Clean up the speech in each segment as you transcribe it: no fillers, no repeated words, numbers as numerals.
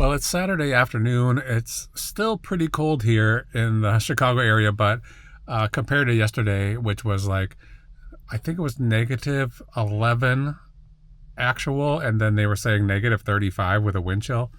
Well, it's Saturday afternoon. It's still pretty cold here in the Chicago area, but compared to yesterday, which was like, I think it was negative 11 actual, and then they were saying negative 35 with a wind chill.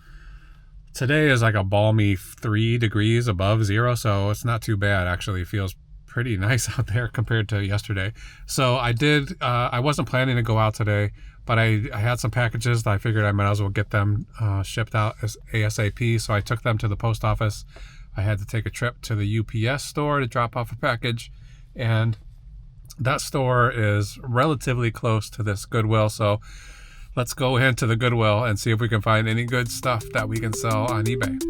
Today is like a balmy 3 degrees above zero, so it's not too bad. Actually, it feels pretty nice out there compared to yesterday. So I wasn't planning to go out today, but I had some packages that I figured I might as well get them shipped out as ASAP. So I took them to the post office. I had to take a trip to the UPS store to drop off a package, and that store is relatively close to this Goodwill. So let's go into the Goodwill and see if we can find any good stuff that we can sell on eBay.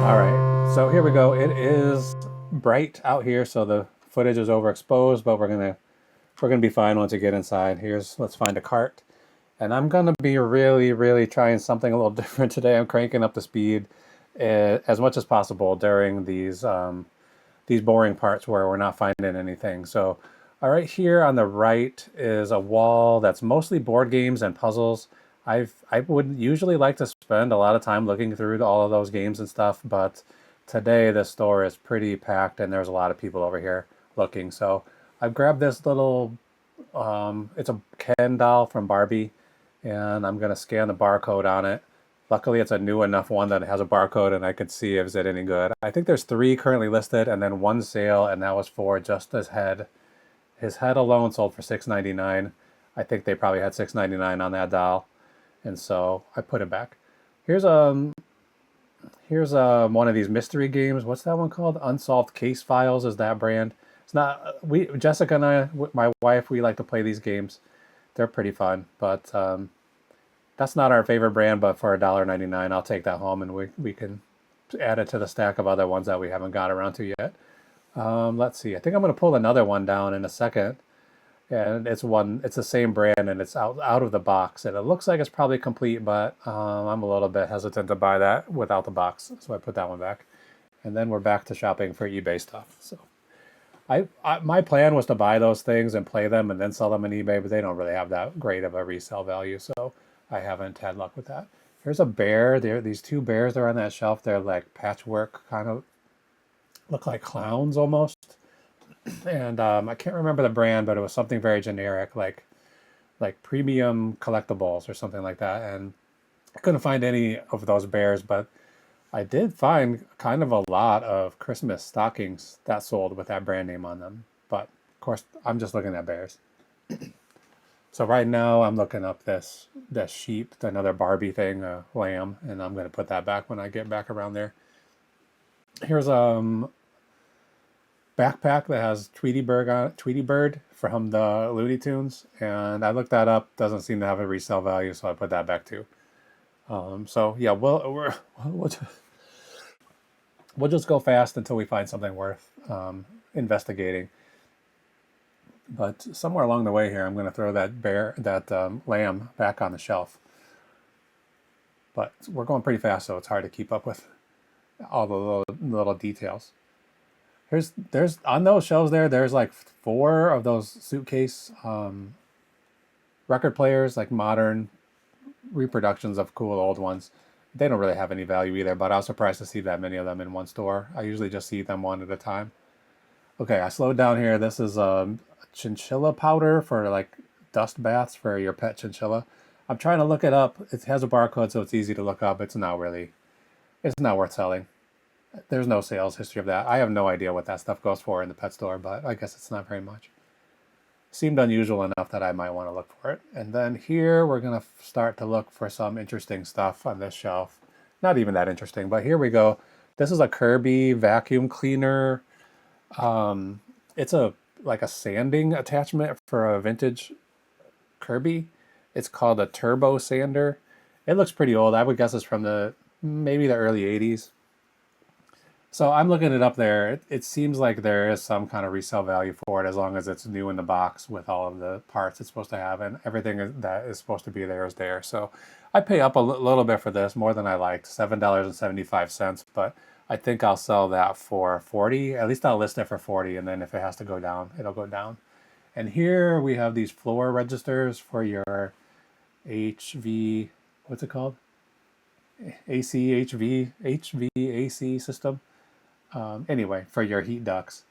All right, so here we go. It is bright out here, so the footage is overexposed, but we're gonna be fine once you get inside. Let's find a cart, and I'm gonna be really trying something a little different today. I'm cranking up the speed as much as possible during these boring parts where we're not finding anything. So. All right, here on the right is a wall that's mostly board games and puzzles. I would usually like to spend a lot of time looking through all of those games and stuff, but today the store is pretty packed and there's a lot of people over here looking. So I've grabbed this little, it's a Ken doll from Barbie, and I'm gonna scan the barcode on it. Luckily, it's a new enough one that it has a barcode and I could see if it's any good. I think there's 3 currently listed and then 1 sale, and that was for just his head. His head alone sold for $6.99. I think they probably had $6.99 on that doll, and so I put it back. Here's one of these mystery games. What's that one called? Unsolved Case Files is that brand. It's not. Jessica and I, my wife, we like to play these games. They're pretty fun, but that's not our favorite brand. But for $1.99, I'll take that home, and we can add it to the stack of other ones that we haven't got around to yet. Let's see. I think I'm going to pull another one down in a second, and it's the same brand, and it's out of the box, and it looks like it's probably complete, but I'm a little bit hesitant to buy that without the box, so I put that one back, and then we're back to shopping for eBay stuff. So my plan was to buy those things and play them and then sell them on eBay, but they don't really have that great of a resale value, so I haven't had luck with that. Here's a bear. These 2 bears that are on that shelf. They're like patchwork kind of. Look like clowns almost, and I can't remember the brand, but it was something very generic, like premium collectibles or something like that. And I couldn't find any of those bears, but I did find kind of a lot of Christmas stockings that sold with that brand name on them. But of course, I'm just looking at bears. So right now, I'm looking up this sheep, another Barbie thing, a lamb, and I'm going to put that back when I get back around there. Here's backpack that has Tweety Bird from the Looney Tunes, and I looked that up. Doesn't seem to have a resale value, so I put that back too. So yeah, we'll just go fast until we find something worth investigating. But somewhere along the way here, I'm going to throw that lamb back on the shelf. But we're going pretty fast, so it's hard to keep up with all the little details. There's on those shelves there's like 4 of those suitcase record players, like modern reproductions of cool old ones. They don't really have any value either, but I was surprised to see that many of them in one store. I usually just see them one at a time. Okay, I slowed down here. This is a chinchilla powder for like dust baths for your pet chinchilla. I'm trying to look it up. It has a barcode, so it's easy to look up. It's not worth selling. There's no sales history of that. I have no idea what that stuff goes for in the pet store, but I guess it's not very much. Seemed unusual enough that I might want to look for it. And then here we're going to start to look for some interesting stuff on this shelf. Not even that interesting, but here we go. This is a Kirby vacuum cleaner. It's like a sanding attachment for a vintage Kirby. It's called a turbo sander. It looks pretty old. I would guess it's from maybe the early 80s. So I'm looking it up there. It seems like there is some kind of resale value for it as long as it's new in the box with all of the parts it's supposed to have, and everything that is supposed to be there is there. So I pay up a little bit for this, more than I liked, $7.75, but I think I'll sell that for $40. At least I'll list it for $40, and then if it has to go down, it'll go down. And here we have these floor registers for your HV, what's it called? HVAC system. Anyway, for your heat ducts.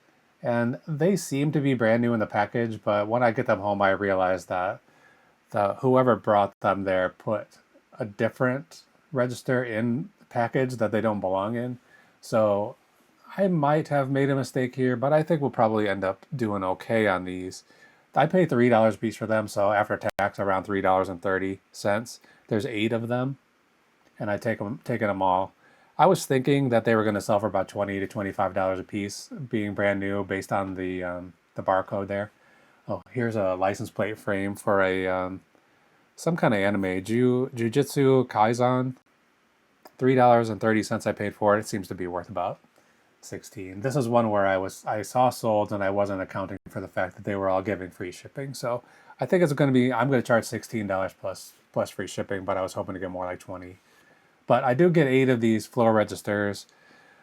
And they seem to be brand new in the package, but when I get them home, I realize that whoever brought them there put a different register in the package that they don't belong in. So I might have made a mistake here, but I think we'll probably end up doing okay on these. I pay $3 a piece for them, so after tax, around $3.30. There's 8 of them, and I taking them all. I was thinking that they were going to sell for about $20 to $25 a piece, being brand new, based on the barcode there. Oh, here's a license plate frame for a some kind of anime, Jujutsu Kaisen. $3.30 I paid for it. It seems to be worth about 16. This is one where I saw sold and I wasn't accounting for the fact that they were all giving free shipping. So I think it's going to be, I'm going to charge $16 plus free shipping, but I was hoping to get more like 20. But I do get 8 of these floor registers.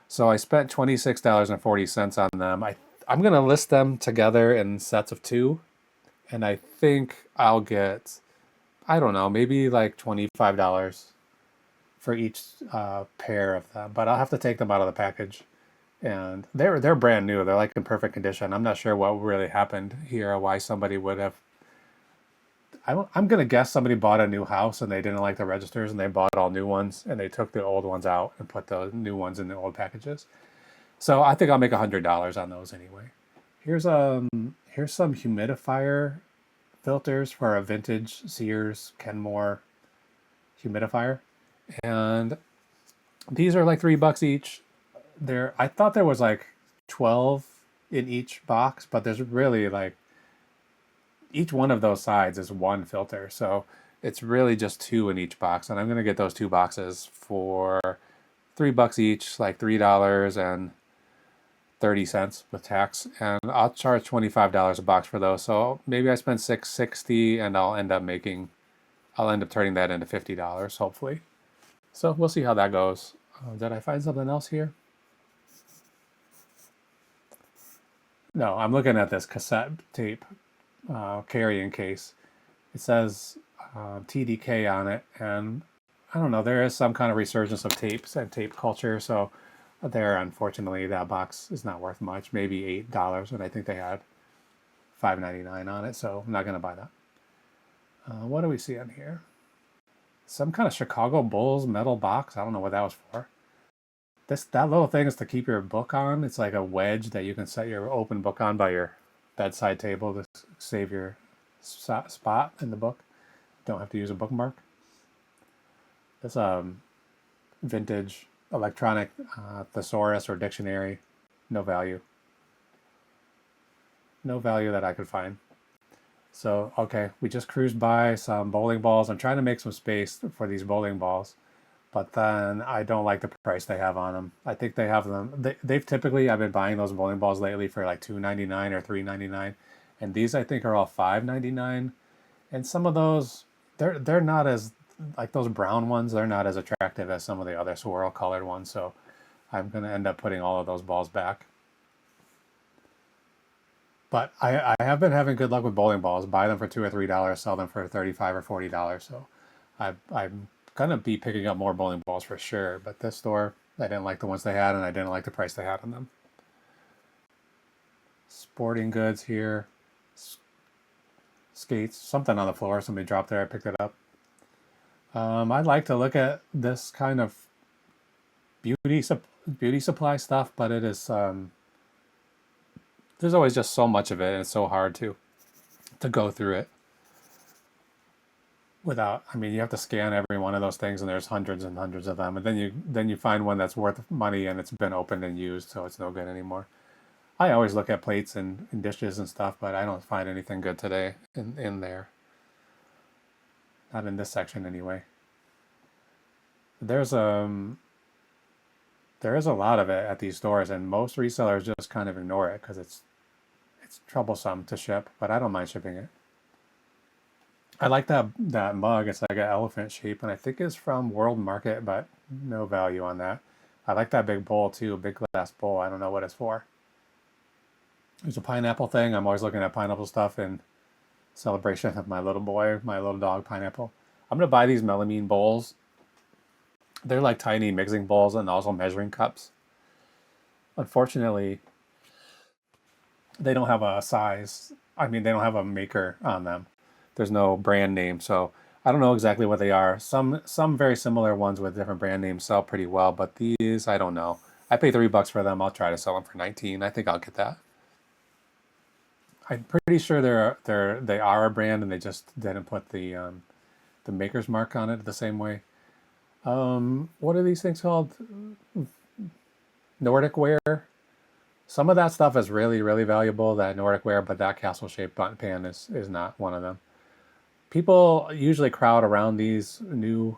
So I spent $26.40 on them. I'm going to list them together in sets of 2. And I think I'll get, I don't know, maybe like $25 for each pair of them. But I'll have to take them out of the package. And they're brand new. They're like in perfect condition. I'm not sure what really happened here, why somebody would have. I'm going to guess somebody bought a new house and they didn't like the registers and they bought all new ones and they took the old ones out and put the new ones in the old packages. So I think I'll make $100 on those anyway. Here's some humidifier filters for a vintage Sears Kenmore humidifier. And these are like $3 each. I thought there was like 12 in each box, but there's really like each one of those sides is one filter. So it's really just 2 in each box. And I'm going to get those 2 boxes for $3 each, like $3.30 with tax. And I'll charge $25 a box for those. So maybe I spend $6.60 and I'll end up turning that into $50, hopefully. So we'll see how that goes. Did I find something else here? No, I'm looking at this cassette tape carrying case. It says TDK on it, and I don't know, there is some kind of resurgence of tapes and tape culture, so there, unfortunately, that box is not worth much, maybe $8, and I think they had $5.99 on it, so I'm not going to buy that. What do we see on here? Some kind of Chicago Bulls metal box. I don't know what that was for. That little thing is to keep your book on. It's like a wedge that you can set your open book on by your bedside table to save your spot in the book. Don't have to use a bookmark. It's vintage electronic thesaurus or dictionary. No value. No value that I could find. So, okay, we just cruised by some bowling balls. I'm trying to make some space for these bowling balls, but then I don't like the price they have on them. I think they have them. They've typically, I've been buying those bowling balls lately for like $2.99 or $3.99, and these I think are all $5.99. And some of those, they're not as, like those brown ones, they're not as attractive as some of the other swirl colored ones. So I'm going to end up putting all of those balls back. But I have been having good luck with bowling balls. Buy them for $2 or $3, sell them for $35 or $40. So I'm going to be picking up more bowling balls for sure. But this store, I didn't like the ones they had, and I didn't like the price they had on them. Sporting goods here. Skates, something on the floor. Somebody dropped there. I picked it up. I'd like to look at this kind of beauty supply stuff, but it is... there's always just so much of it, and it's so hard to go through it without, I mean, you have to scan every one of those things, and there's hundreds and hundreds of them, and then you find one that's worth money and it's been opened and used, so it's no good anymore. I always look at plates and dishes and stuff, but I don't find anything good today in there. Not in this section anyway. There is a lot of it at these stores, and most resellers just kind of ignore it because it's troublesome to ship, but I don't mind shipping it. I like that mug. It's like an elephant shape, and I think it's from World Market, but no value on that. I like that big bowl too, big glass bowl. I don't know what it's for. There's a pineapple thing. I'm always looking at pineapple stuff in celebration of my little boy, my little dog Pineapple. I'm going to buy these melamine bowls. They're like tiny mixing bowls and also measuring cups. Unfortunately, they don't have a size. I mean, they don't have a maker on them. There's no brand name, so I don't know exactly what they are. Some very similar ones with different brand names sell pretty well, but these I don't know. I paid $3 for them. I'll try to sell them for 19. I think I'll get that. I'm pretty sure they are a brand and they just didn't put the maker's mark on it the same way. What are these things called? Nordic ware. Some of that stuff is really, really valuable, that Nordic ware, but that castle-shaped button pan is not one of them. People usually crowd around these new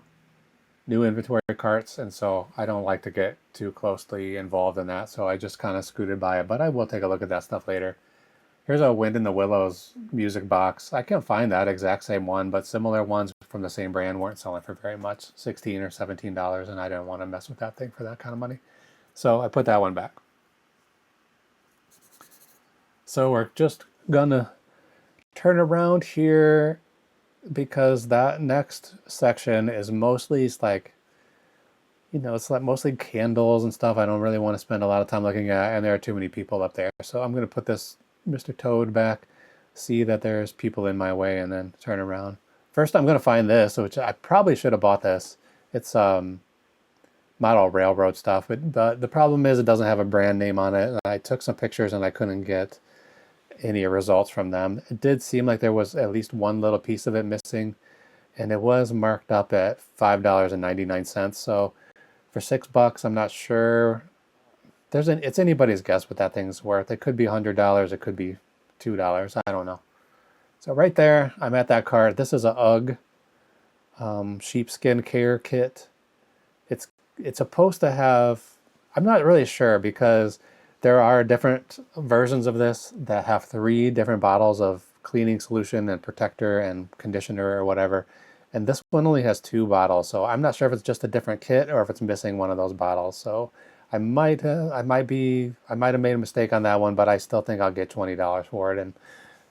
inventory carts, and so I don't like to get too closely involved in that, so I just kind of scooted by it, but I will take a look at that stuff later. Here's a Wind in the Willows music box. I can't find that exact same one, but similar ones from the same brand weren't selling for very much, $16 or $17, and I didn't want to mess with that thing for that kind of money. So I put that one back. So we're just gonna turn around here because that next section is mostly like, it's like mostly candles and stuff I don't really want to spend a lot of time looking at, and there are too many people up there. So I'm gonna put this Mr. Toad back, see that there's people in my way, and then turn around. First I'm gonna find this, which I probably should have bought this. It's model railroad stuff, but the problem is it doesn't have a brand name on it. I took some pictures and I couldn't get any results from them. It did seem like there was at least one little piece of it missing, and it was marked up at $5.99. So for $6, I'm not sure. It's anybody's guess what that thing's worth. It could be $100, it could be $2. I don't know. So right there, I'm at that cart. This is a UGG sheepskin care kit. It's supposed to have, I'm not really sure because there are different versions of this that have 3 different bottles of cleaning solution and protector and conditioner or whatever. And this one only has 2 bottles. So I'm not sure if it's just a different kit or if it's missing one of those bottles. So I might have made a mistake on that one, but I still think I'll get $20 for it. And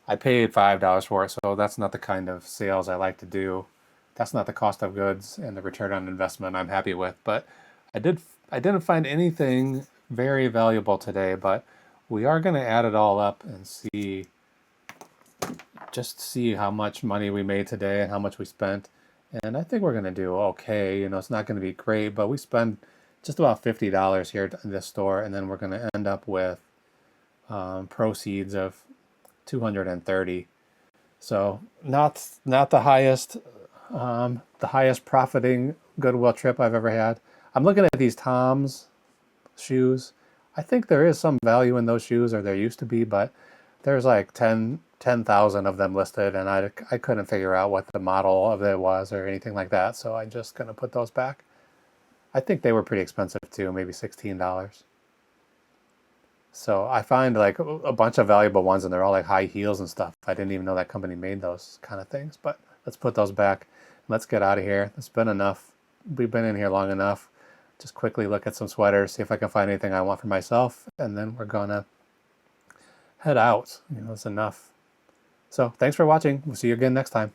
I paid $5 for it. So that's not the kind of sales I like to do. That's not the cost of goods and the return on investment I'm happy with. But I didn't find anything very valuable today, but we are going to add it all up and see how much money we made today and how much we spent. And I think we're going to do okay. It's not going to be great, but we spend just about $50 here in this store, and then we're going to end up with proceeds of $230. So not the highest profiting Goodwill trip I've ever had. I'm looking at these Tom's shoes. I think there is some value in those shoes, or there used to be, but there's like 10,000 of them listed, and I couldn't figure out what the model of it was or anything like that, so I'm just going to put those back. I think they were pretty expensive too, maybe $16. So I find like a bunch of valuable ones, and they're all like high heels and stuff. I didn't even know that company made those kind of things, but let's put those back. Let's get out of here. It's been enough. We've been in here long enough. Just quickly look at some sweaters, see if I can find anything I want for myself, and then we're gonna head out. It's enough. So thanks for watching. We'll see you again next time.